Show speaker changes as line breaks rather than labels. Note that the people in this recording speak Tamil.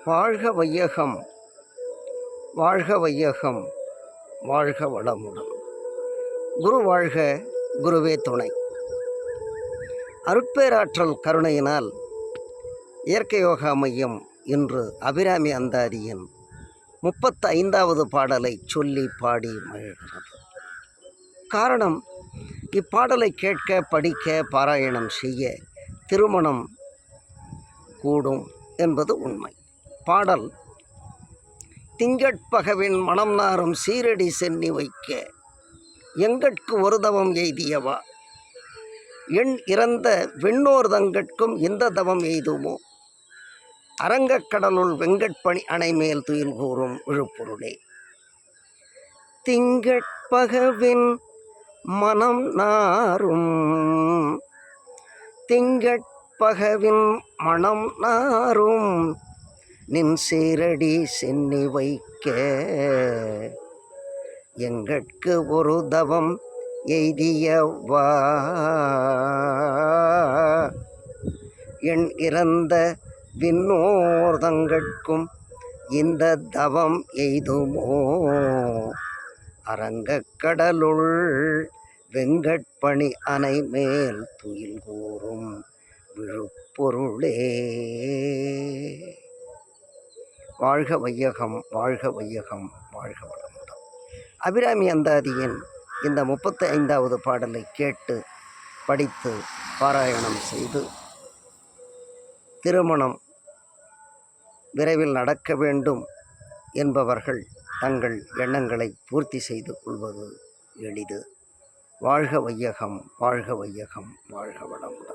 வாழ்க வையகம், வாழ்க வையகம், வாழ்க வளமுடன். குரு வாழ்க, குருவே துணை. அருட்பேராற்றல் கருணையினால் இயற்கை யோகா மையம் இன்று அபிராமி அந்தாதியின் 35வது பாடலை சொல்லி பாடி மகிழ்கிறது. காரணம், இப்பாடலை கேட்க, படிக்க, பாராயணம் செய்ய திருமணம் கூடும் என்பது உண்மை. பாடல்: திங்கட்பகவின் மனம் நாரும் சீரடி சென்னி வைக்க எங்கட்கு ஒரு தவம் எய்தியவா, எண் இறந்த விண்ணோர் தங்கட்கும் இந்த தவம் எய்துமோ, அரங்கக்கடலுள் வெங்கட்பணி அணைமேல் துயில் கூறும் விழுப்பொருளே. திங்கட்பகவின் மனம் நாரும், திங்கட்பகவின் மனம் நாரும் நின் சீரடி சென்னி வைக்க எங்கட்கு ஒரு தவம் எய்தியவா, என் இறந்த விண்ணோர் தங்கட்கும் இந்த தவம் எய்துமோ, அரங்கக்கடலுள் வெங்கட்பணி அணை மேல் துயில் கூறும் விழுப்பொருளே. வாழ்க வையகம், வாழ்க வையகம், வாழ்க வளமுடன். அபிராமி அந்தாதியின் இந்த 35வது பாடலை கேட்டு படித்து பாராயணம் செய்து திருமணம் விரைவில் நடக்க வேண்டும் என்பவர்கள் தங்கள் எண்ணங்களை பூர்த்தி செய்து கொள்வது எளிது. வாழ்க வையகம், வாழ்க வையகம், வாழ்க வளமுடன்.